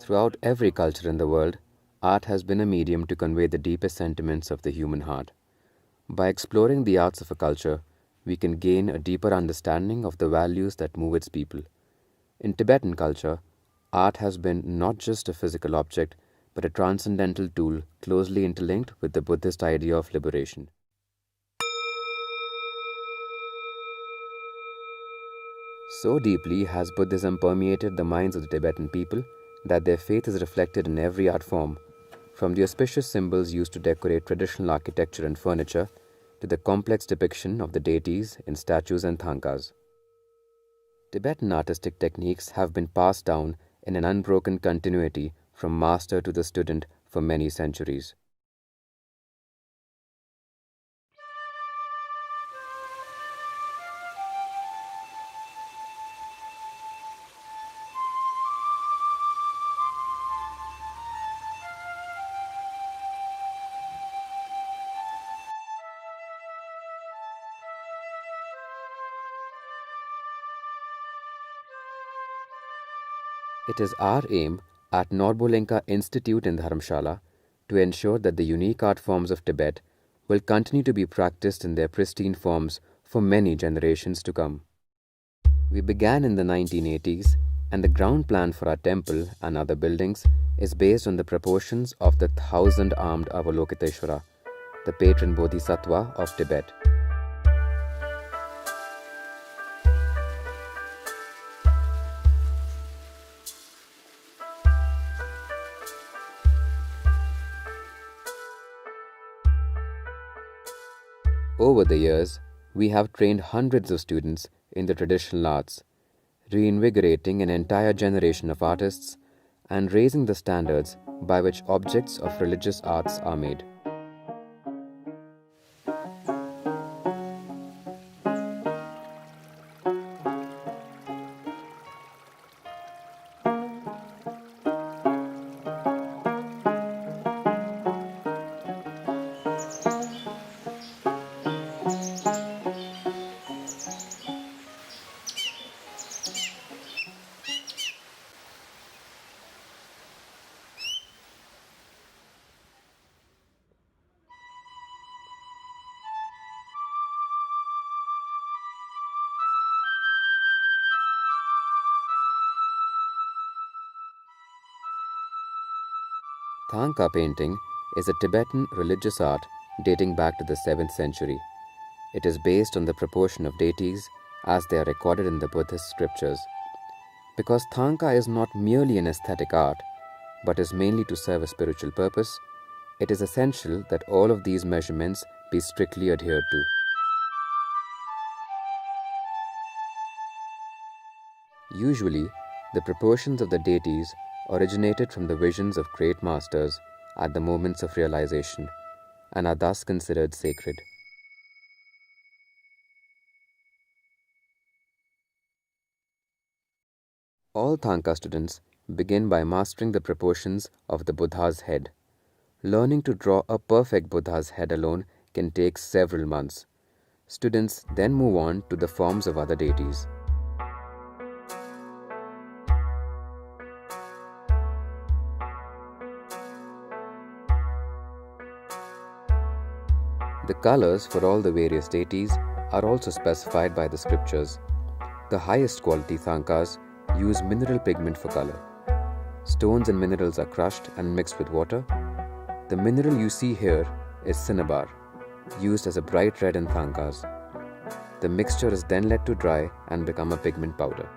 Throughout every culture in the world, art has been a medium to convey the deepest sentiments of the human heart. By exploring the arts of a culture, we can gain a deeper understanding of the values that move its people. In Tibetan culture, art has been not just a physical object, but a transcendental tool closely interlinked with the Buddhist idea of liberation. So deeply has Buddhism permeated the minds of the Tibetan people that their faith is reflected in every art form, from the auspicious symbols used to decorate traditional architecture and furniture to the complex depiction of the deities in statues and thangkas. Tibetan artistic techniques have been passed down in an unbroken continuity from master to the student for many centuries. It is our aim at Norbulingka Institute in Dharamshala to ensure that the unique art forms of Tibet will continue to be practiced in their pristine forms for many generations to come. We began in the 1980s, and the ground plan for our temple and other buildings is based on the proportions of the 1,000-armed Avalokiteshvara, the patron bodhisattva of Tibet. Over the years, we have trained hundreds of students in the traditional arts, reinvigorating an entire generation of artists and raising the standards by which objects of religious arts are made. Thangka painting is a Tibetan religious art dating back to the 7th century. It is based on the proportion of deities as they are recorded in the Buddhist scriptures. Because Thangka is not merely an aesthetic art, but is mainly to serve a spiritual purpose, it is essential that all of these measurements be strictly adhered to. Usually, the proportions of the deities originated from the visions of great masters at the moments of realization and are thus considered sacred. All Thangka students begin by mastering the proportions of the Buddha's head. Learning to draw a perfect Buddha's head alone can take several months. Students then move on to the forms of other deities. The colors for all the various deities are also specified by the scriptures. The highest quality Thangkas use mineral pigment for color. Stones and minerals are crushed and mixed with water. The mineral you see here is cinnabar, used as a bright red in Thangkas. The mixture is then let to dry and become a pigment powder.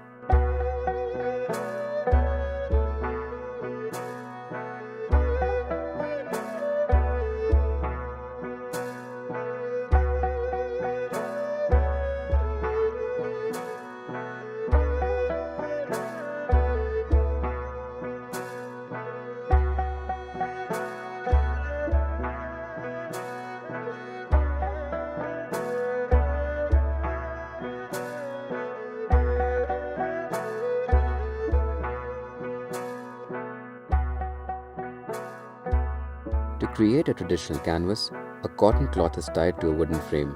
create a traditional canvas, a cotton cloth is tied to a wooden frame.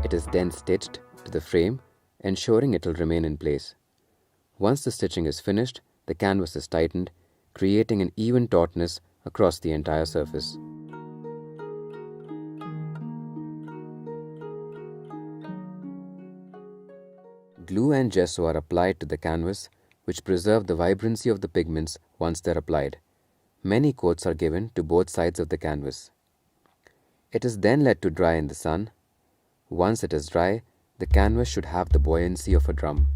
It is then stitched to the frame, ensuring it will remain in place. Once the stitching is finished, the canvas is tightened, creating an even tautness across the entire surface. Glue and gesso are applied to the canvas, which preserve the vibrancy of the pigments once they are applied. Many coats are given to both sides of the canvas. It is then let to dry in the sun. Once it is dry, the canvas should have the buoyancy of a drum.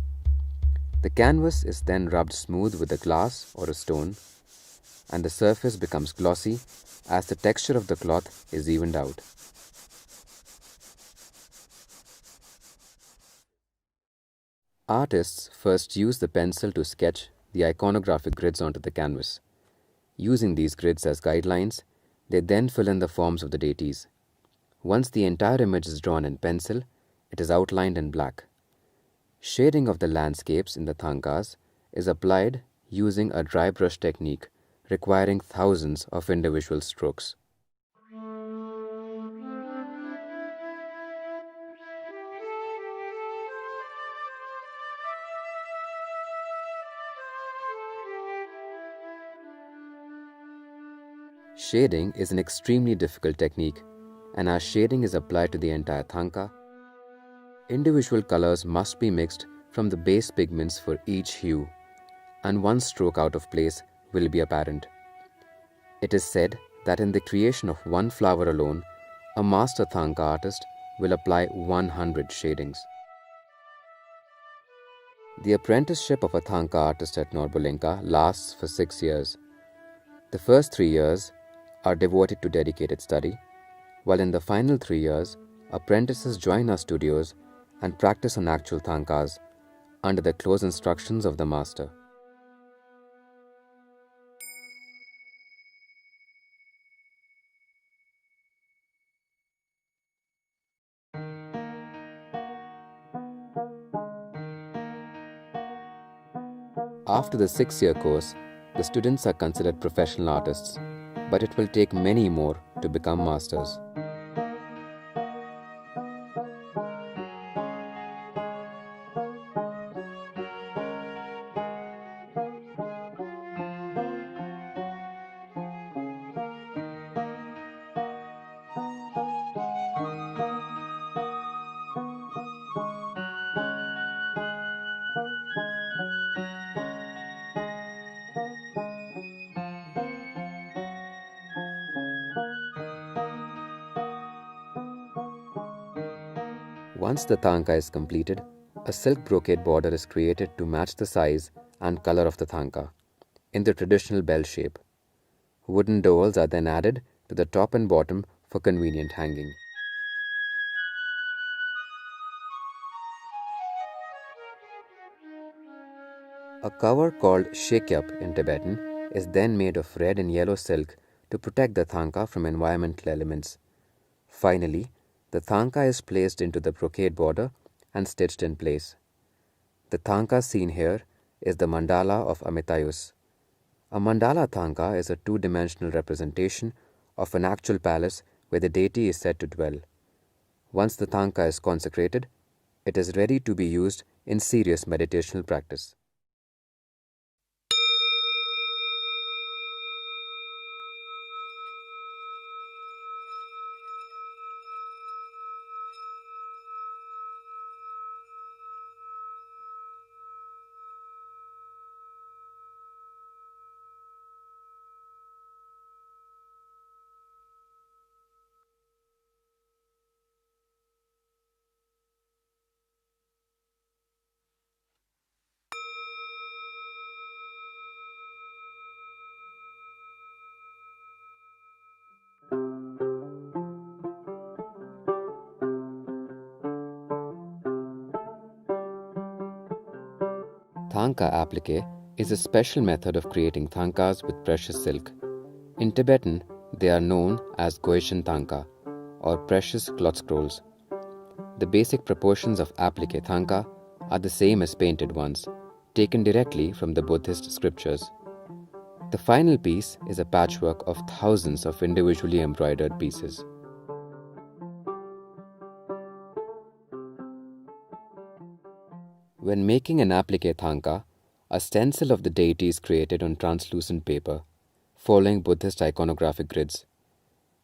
The canvas is then rubbed smooth with a glass or a stone, and the surface becomes glossy as the texture of the cloth is evened out. Artists first use the pencil to sketch the iconographic grids onto the canvas. Using these grids as guidelines, they then fill in the forms of the deities. Once the entire image is drawn in pencil, it is outlined in black. Shading of the landscapes in the thankas is applied using a dry brush technique requiring thousands of individual strokes. Shading is an extremely difficult technique, and as shading is applied to the entire thanka, individual colors must be mixed from the base pigments for each hue, and one stroke out of place will be apparent. It is said that in the creation of one flower alone, a master thanka artist will apply 100 shadings. The apprenticeship of a thanka artist at Norbulingka lasts for 6 years. The first 3 years are devoted to dedicated study, while in the final 3 years, apprentices join our studios and practice on actual thankas under the close instructions of the master. After the 6-year course, the students are considered professional artists, but it will take many more to become masters. Once the thanka is completed, a silk brocade border is created to match the size and color of the thanka in the traditional bell shape. Wooden dowels are then added to the top and bottom for convenient hanging. A cover called shekyap in Tibetan is then made of red and yellow silk to protect the thanka from environmental elements. Finally, the thanka is placed into the brocade border and stitched in place. The thanka seen here is the mandala of Amitayus. A mandala thanka is a two-dimensional representation of an actual palace where the deity is said to dwell. Once the thanka is consecrated, it is ready to be used in serious meditational practice. Thanka applique is a special method of creating thankas with precious silk. In Tibetan, they are known as Goishan thanka or precious cloth scrolls. The basic proportions of applique thanka are the same as painted ones, taken directly from the Buddhist scriptures. The final piece is a patchwork of thousands of individually embroidered pieces. When making an applique thangka, a stencil of the deity is created on translucent paper, following Buddhist iconographic grids.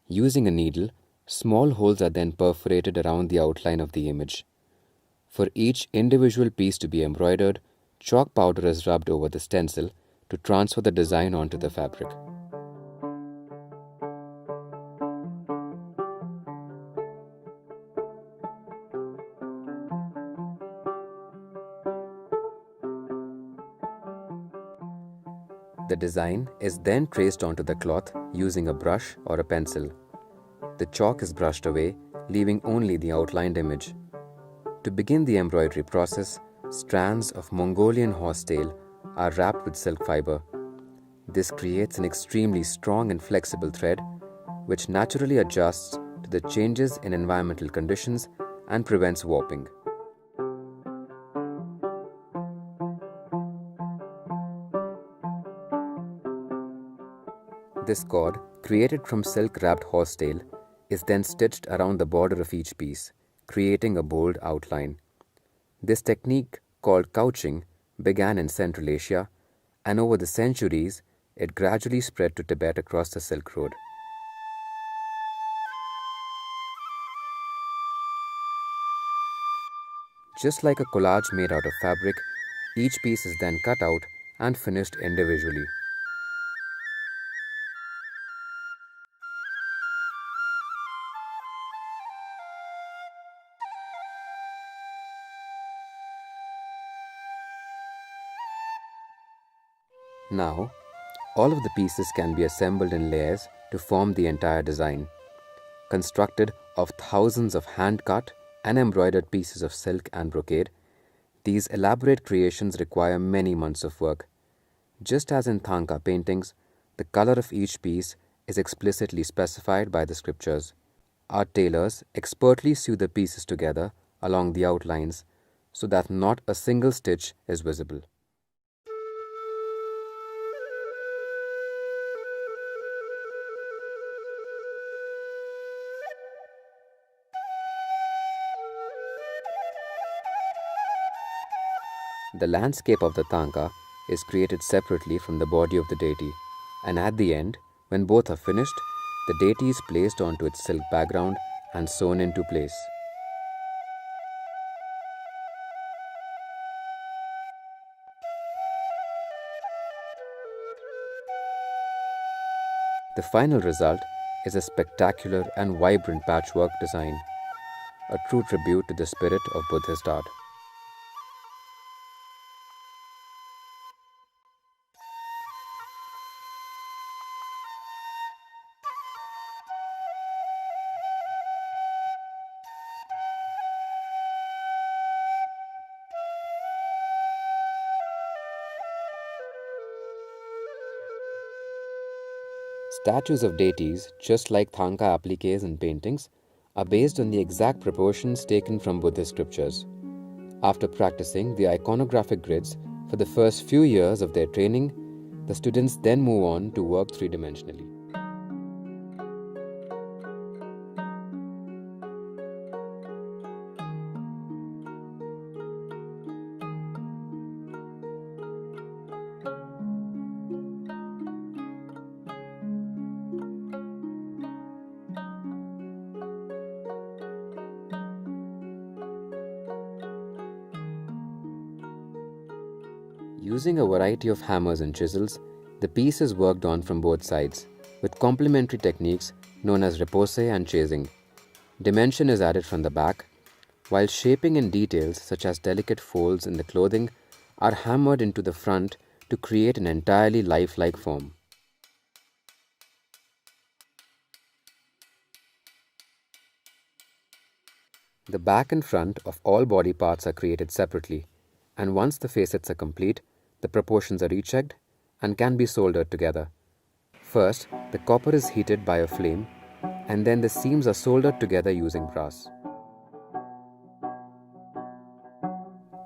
Using a needle, small holes are then perforated around the outline of the image. For each individual piece to be embroidered, chalk powder is rubbed over the stencil to transfer the design onto the fabric. The design is then traced onto the cloth using a brush or a pencil. The chalk is brushed away, leaving only the outlined image. To begin the embroidery process, strands of Mongolian horsetail are wrapped with silk fiber. This creates an extremely strong and flexible thread, which naturally adjusts to the changes in environmental conditions and prevents warping. This cord, created from silk-wrapped horsetail, is then stitched around the border of each piece, creating a bold outline. This technique, called couching, began in Central Asia, and over the centuries, it gradually spread to Tibet across the Silk Road. Just like a collage made out of fabric, each piece is then cut out and finished individually. Now, all of the pieces can be assembled in layers to form the entire design. Constructed of thousands of hand-cut and embroidered pieces of silk and brocade, these elaborate creations require many months of work. Just as in thangka paintings, the color of each piece is explicitly specified by the scriptures. Art tailors expertly sew the pieces together along the outlines so that not a single stitch is visible. The landscape of the thangka is created separately from the body of the deity, and at the end, when both are finished, the deity is placed onto its silk background and sewn into place. The final result is a spectacular and vibrant patchwork design, a true tribute to the spirit of Buddhist art. Statues of deities, just like thangka appliques and paintings, are based on the exact proportions taken from Buddhist scriptures. After practicing the iconographic grids for the first few years of their training, the students then move on to work three-dimensionally. Using a variety of hammers and chisels, the piece is worked on from both sides, with complementary techniques known as repousse and chasing. Dimension is added from the back, while shaping and details such as delicate folds in the clothing are hammered into the front to create an entirely lifelike form. The back and front of all body parts are created separately, and once the facets are complete, the proportions are rechecked and can be soldered together. First, the copper is heated by a flame, and then the seams are soldered together using brass.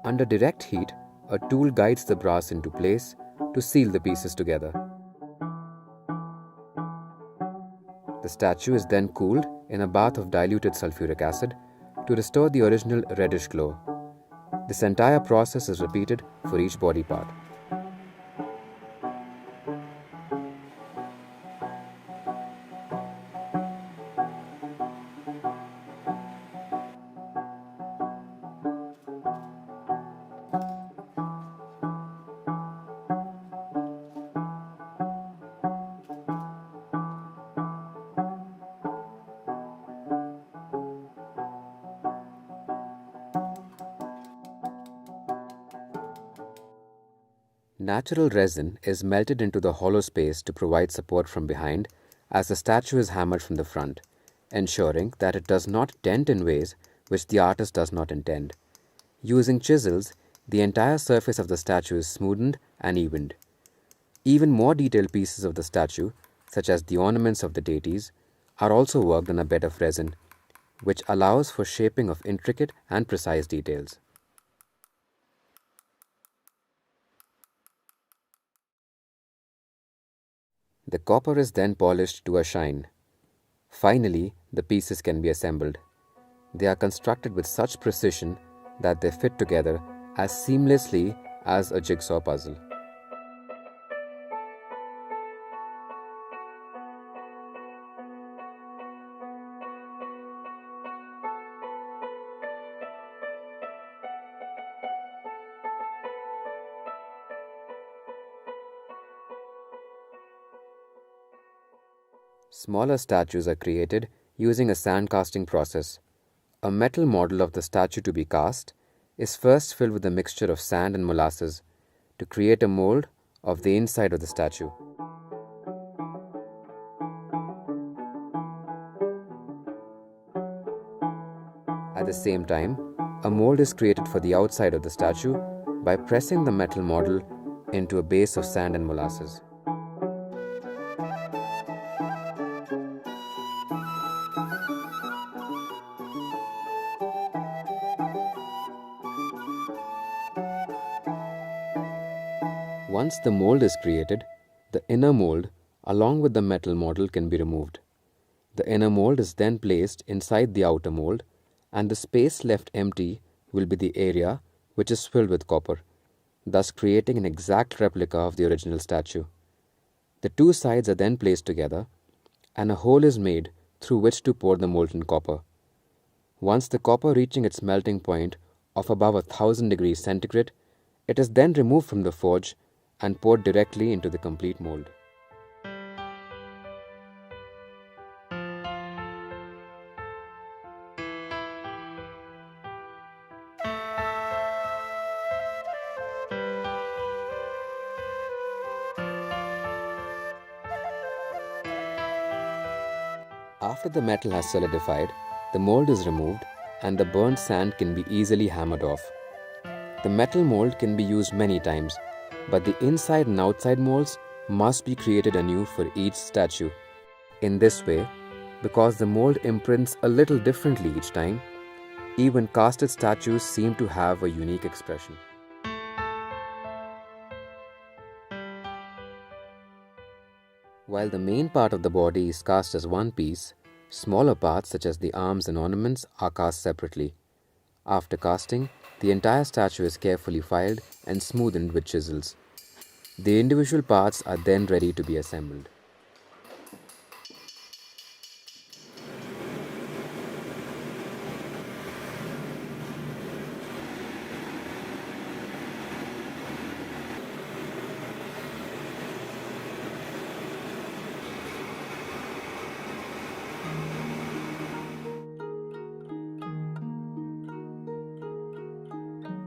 Under direct heat, a tool guides the brass into place to seal the pieces together. The statue is then cooled in a bath of diluted sulfuric acid to restore the original reddish glow. This entire process is repeated for each body part. Natural resin is melted into the hollow space to provide support from behind as the statue is hammered from the front, ensuring that it does not dent in ways which the artist does not intend. Using chisels, the entire surface of the statue is smoothened and evened. Even more detailed pieces of the statue, such as the ornaments of the deities, are also worked on a bed of resin, which allows for shaping of intricate and precise details. The copper is then polished to a shine. Finally, the pieces can be assembled. They are constructed with such precision that they fit together as seamlessly as a jigsaw puzzle. Smaller statues are created using a sand casting process. A metal model of the statue to be cast is first filled with a mixture of sand and molasses to create a mold of the inside of the statue. At the same time, a mold is created for the outside of the statue by pressing the metal model into a base of sand and molasses. Once the mold is created, the inner mold along with the metal model can be removed. The inner mold is then placed inside the outer mold, and the space left empty will be the area which is filled with copper, thus creating an exact replica of the original statue. The two sides are then placed together, and a hole is made through which to pour the molten copper. Once the copper reaching its melting point of above 1000 degrees centigrade, it is then removed from the forge and poured directly into the complete mold. After the metal has solidified, the mold is removed and the burnt sand can be easily hammered off. The metal mold can be used many times, but the inside and outside molds must be created anew for each statue. In this way, because the mold imprints a little differently each time, even casted statues seem to have a unique expression. While the main part of the body is cast as one piece, smaller parts such as the arms and ornaments are cast separately. After casting, the entire statue is carefully filed and smoothened with chisels. The individual parts are then ready to be assembled.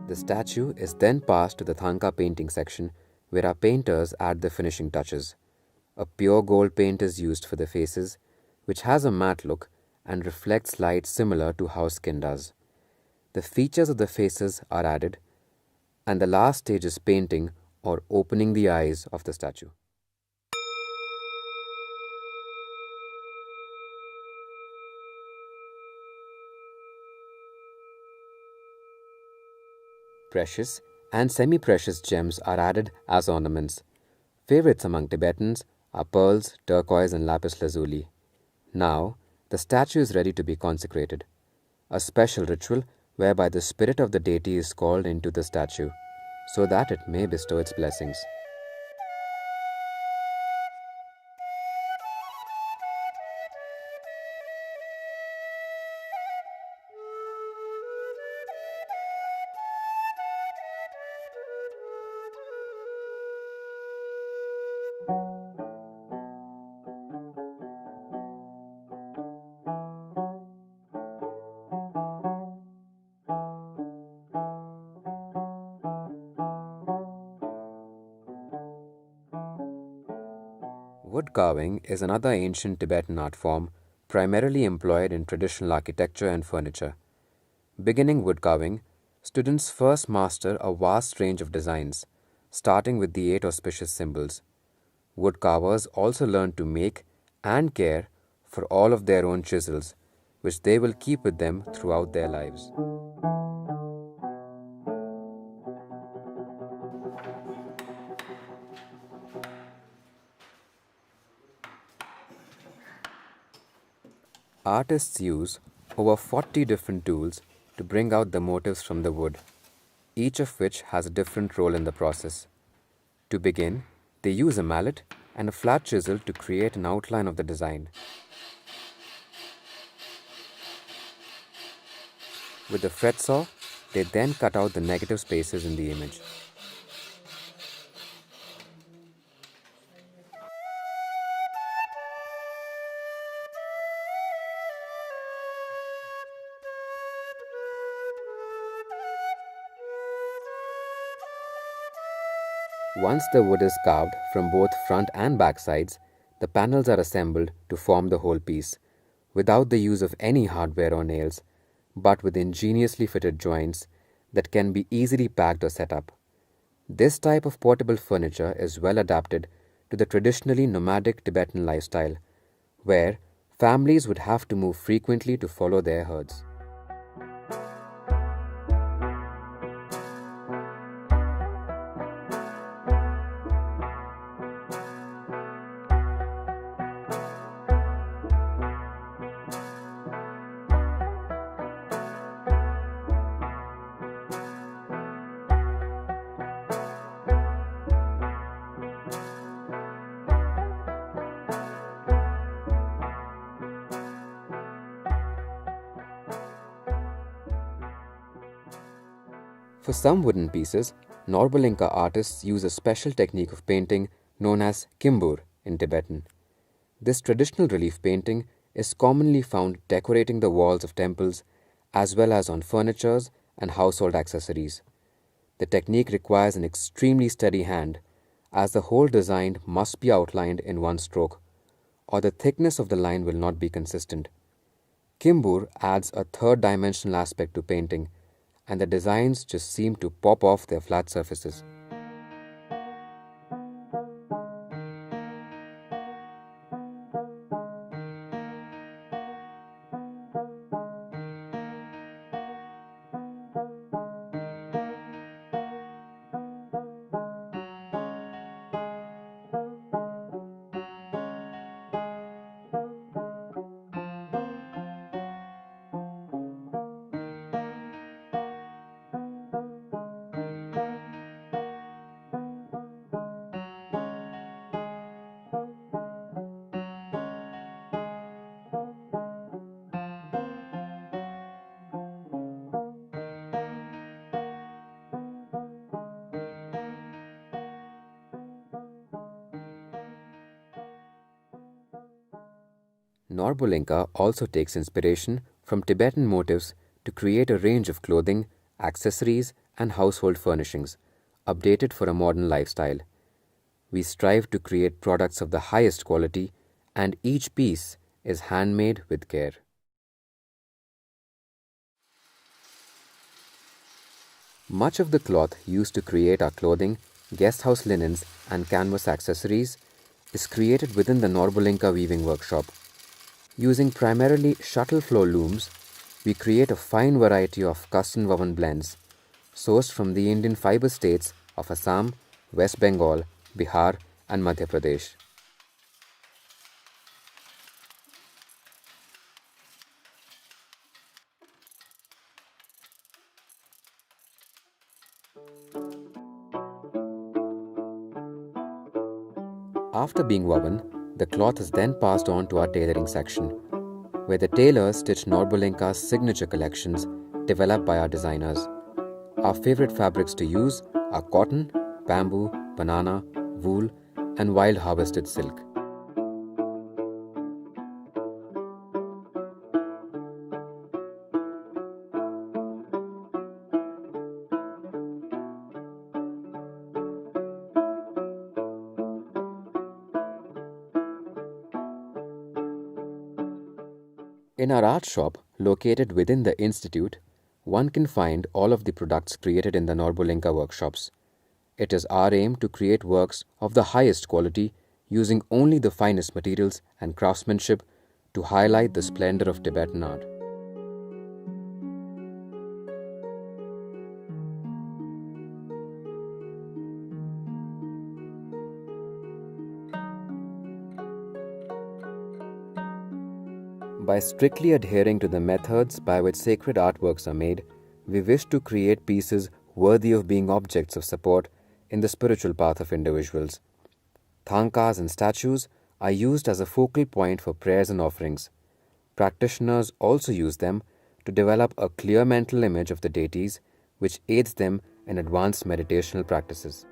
The statue is then passed to the Thangka painting section, where our painters add the finishing touches. A pure gold paint is used for the faces, which has a matte look and reflects light similar to how skin does. The features of the faces are added, and the last stage is painting or opening the eyes of the statue. Precious and semi-precious gems are added as ornaments. Favorites among Tibetans are pearls, turquoise and lapis lazuli. Now, the statue is ready to be consecrated, a special ritual whereby the spirit of the deity is called into the statue, so that it may bestow its blessings. Wood carving is another ancient Tibetan art form primarily employed in traditional architecture and furniture. Beginning wood carving, students first master a vast range of designs, starting with the 8 auspicious symbols. Wood carvers also learn to make and care for all of their own chisels, which they will keep with them throughout their lives. Artists use over 40 different tools to bring out the motifs from the wood, each of which has a different role in the process. To begin, they use a mallet and a flat chisel to create an outline of the design. With the fret saw, they then cut out the negative spaces in the image. Once the wood is carved from both front and back sides, the panels are assembled to form the whole piece, without the use of any hardware or nails, but with ingeniously fitted joints that can be easily packed or set up. This type of portable furniture is well adapted to the traditionally nomadic Tibetan lifestyle, where families would have to move frequently to follow their herds. For some wooden pieces, Norbulingka artists use a special technique of painting known as kimbur in Tibetan. This traditional relief painting is commonly found decorating the walls of temples as well as on furniture and household accessories. The technique requires an extremely steady hand, as the whole design must be outlined in one stroke, or the thickness of the line will not be consistent. Kimbur adds a third-dimensional aspect to painting, and the designs just seem to pop off their flat surfaces. Norbulingka also takes inspiration from Tibetan motifs to create a range of clothing, accessories, and household furnishings, updated for a modern lifestyle. We strive to create products of the highest quality, and each piece is handmade with care. Much of the cloth used to create our clothing, guest house linens, and canvas accessories is created within the Norbulingka weaving workshop. Using primarily shuttle flow looms, we create a fine variety of custom woven blends, sourced from the Indian fiber states of Assam, West Bengal, Bihar, and Madhya Pradesh. After being woven, the cloth is then passed on to our tailoring section, where the tailors stitch Norbulinka's signature collections developed by our designers. Our favorite fabrics to use are cotton, bamboo, banana, wool, and wild harvested silk. In our art shop, located within the institute, one can find all of the products created in the Norbulinka workshops. It is our aim to create works of the highest quality using only the finest materials and craftsmanship to highlight the splendor of Tibetan art. By strictly adhering to the methods by which sacred artworks are made, we wish to create pieces worthy of being objects of support in the spiritual path of individuals. Thankas and statues are used as a focal point for prayers and offerings. Practitioners also use them to develop a clear mental image of the deities, which aids them in advanced meditational practices.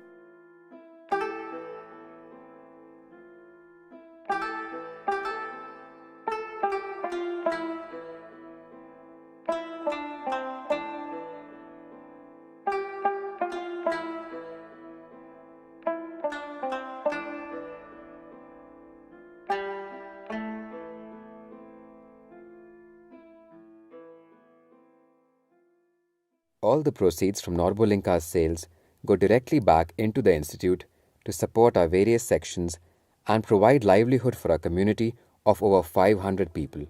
All the proceeds from Norbulinka's sales go directly back into the institute to support our various sections and provide livelihood for our community of over 500 people.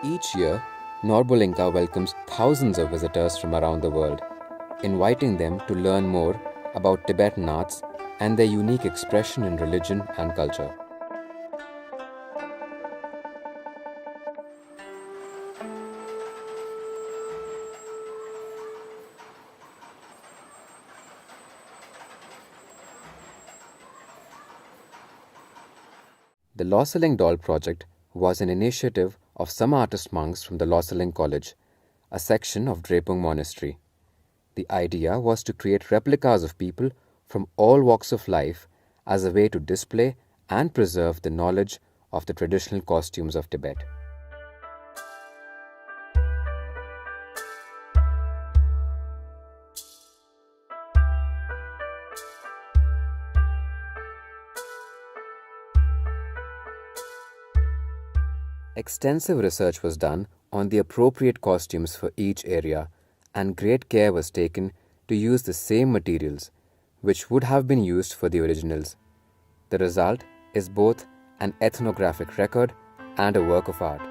Each year, Norbulinka welcomes thousands of visitors from around the world, inviting them to learn more about Tibetan arts and their unique expression in religion and culture. The Loseling Doll project was an initiative of some artist monks from the Loseling College, a section of Drepung Monastery. The idea was to create replicas of people from all walks of life as a way to display and preserve the knowledge of the traditional costumes of Tibet. Extensive research was done on the appropriate costumes for each area, and great care was taken to use the same materials which would have been used for the originals. The result is both an ethnographic record and a work of art.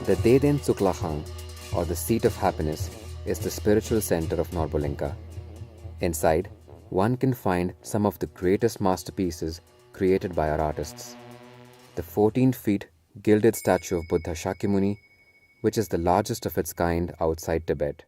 The Deden Suklahang, or the seat of happiness, is the spiritual center of Norbulinka. Inside, one can find some of the greatest masterpieces created by our artists. The 14-feet gilded statue of Buddha Shakyamuni, which is the largest of its kind outside Tibet.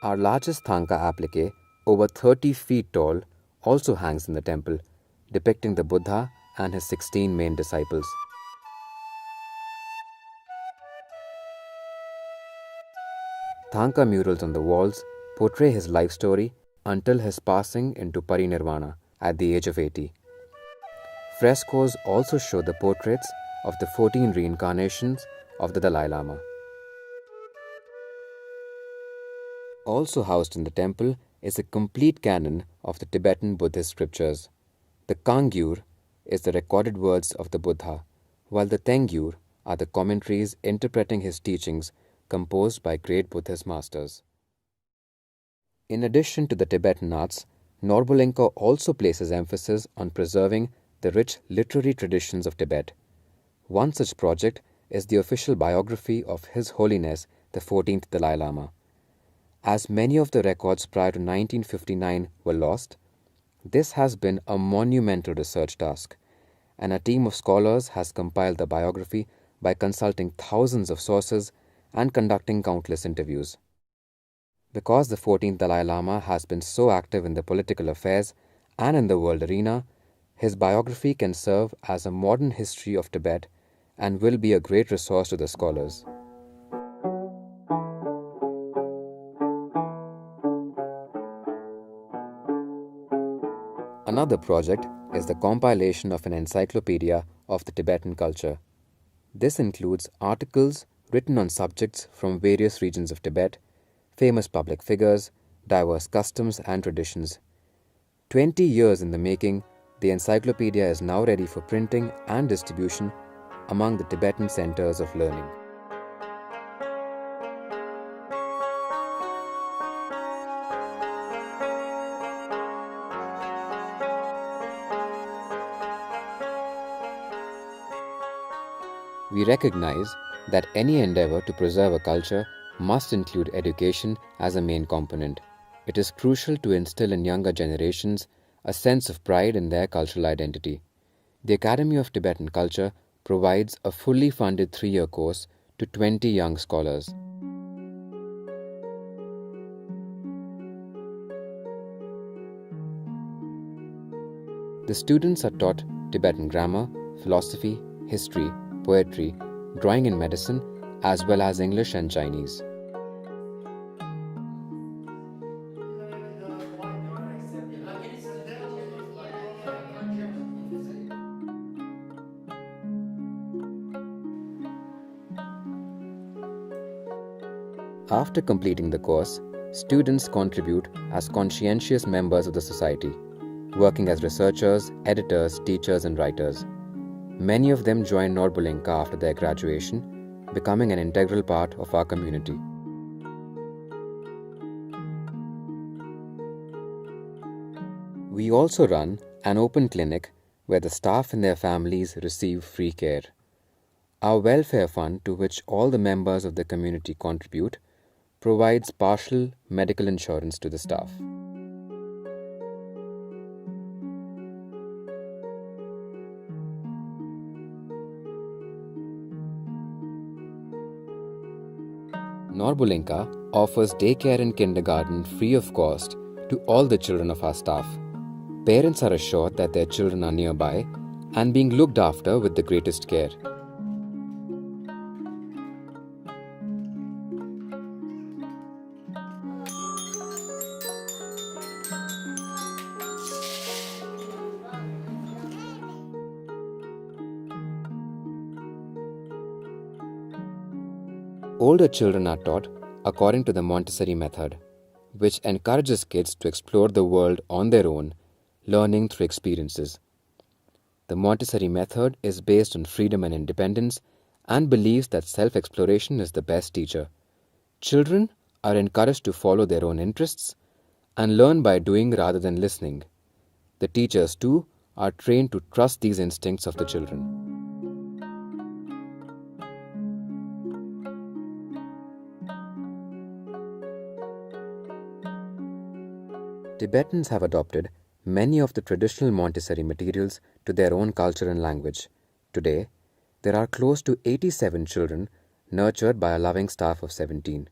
Our largest Thangka applique, over 30 feet tall, also hangs in the temple, depicting the Buddha and his 16 main disciples. Thangka murals on the walls portray his life story until his passing into parinirvana at the age of 80. Frescoes also show the portraits of the 14 reincarnations of the Dalai Lama. Also housed in the temple is a complete canon of the Tibetan Buddhist scriptures. The Kangyur is the recorded words of the Buddha, while the Tengyur are the commentaries interpreting his teachings composed by great Buddhist masters. In addition to the Tibetan arts, Norbulingka also places emphasis on preserving the rich literary traditions of Tibet. One such project is the official biography of His Holiness the 14th Dalai Lama. As many of the records prior to 1959 were lost, this has been a monumental research task, and a team of scholars has compiled the biography by consulting thousands of sources and conducting countless interviews. Because the 14th Dalai Lama has been so active in the political affairs and in the world arena, his biography can serve as a modern history of Tibet and will be a great resource to the scholars. Another project is the compilation of an encyclopedia of the Tibetan culture. This includes articles written on subjects from various regions of Tibet, famous public figures, diverse customs and traditions. 20 years in the making, the encyclopedia is now ready for printing and distribution among the Tibetan centers of learning. We recognize that any endeavor to preserve a culture must include education as a main component. It is crucial to instill in younger generations a sense of pride in their cultural identity. The Academy of Tibetan Culture provides a fully funded 3-year course to 20 young scholars. The students are taught Tibetan grammar, philosophy, history, poetry, drawing and medicine, as well as English and Chinese. After completing the course, students contribute as conscientious members of the society, working as researchers, editors, teachers, and writers. Many of them join Norbulingka after their graduation, becoming an integral part of our community. We also run an open clinic where the staff and their families receive free care. Our welfare fund, to which all the members of the community contribute, provides partial medical insurance to the staff. Norbulingka offers daycare and kindergarten free of cost to all the children of our staff. Parents are assured that their children are nearby and being looked after with the greatest care. Older children are taught according to the Montessori method, which encourages kids to explore the world on their own, learning through experiences. The Montessori method is based on freedom and independence and believes that self-exploration is the best teacher. Children are encouraged to follow their own interests and learn by doing rather than listening. The teachers, too, are trained to trust these instincts of the children. Tibetans have adopted many of the traditional Montessori materials to their own culture and language. Today, there are close to 87 children nurtured by a loving staff of 17.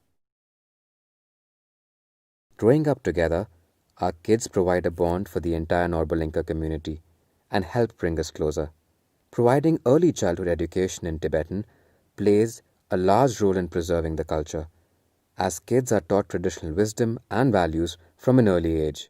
Growing up together, our kids provide a bond for the entire Norbulingka community and help bring us closer. Providing early childhood education in Tibetan plays a large role in preserving the culture, as kids are taught traditional wisdom and values from an early age.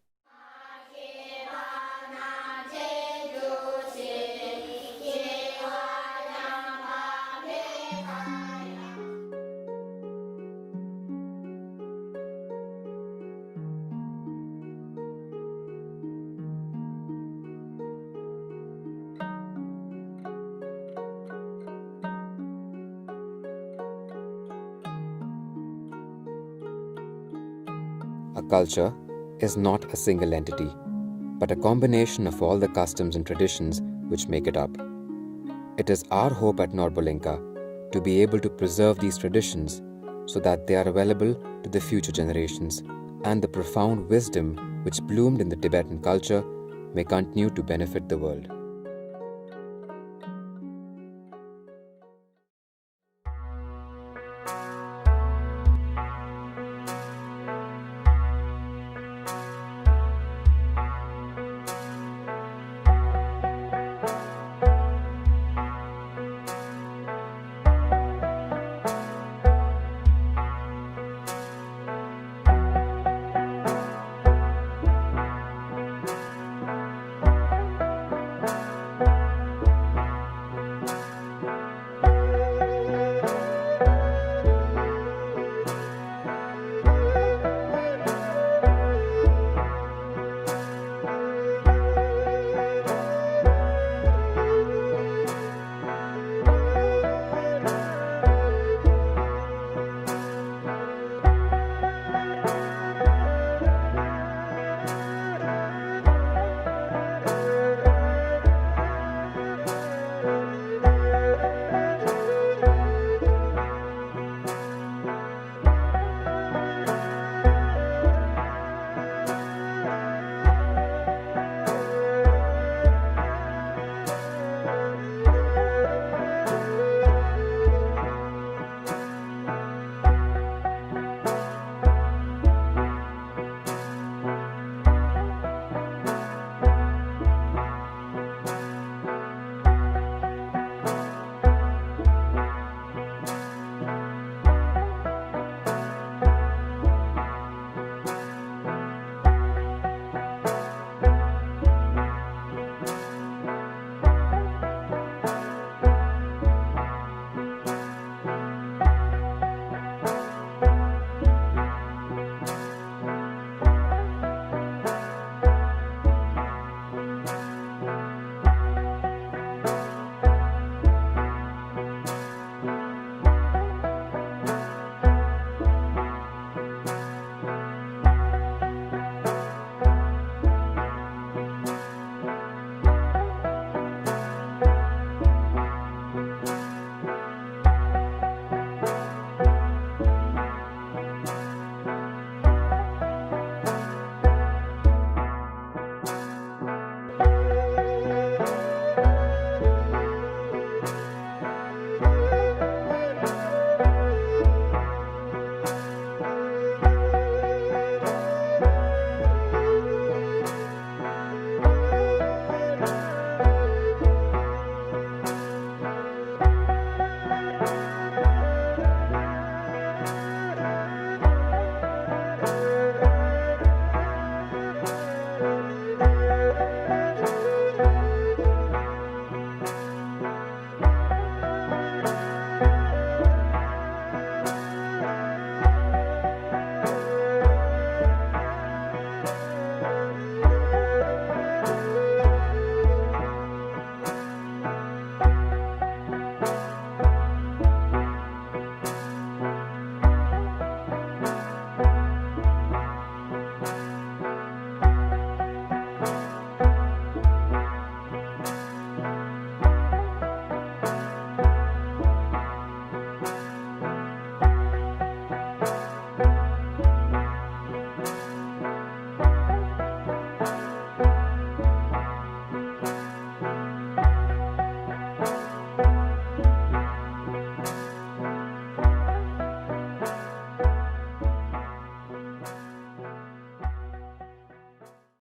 A culture is not a single entity, but a combination of all the customs and traditions which make it up. It is our hope at Norbulingka to be able to preserve these traditions so that they are available to the future generations, and the profound wisdom which bloomed in the Tibetan culture may continue to benefit the world.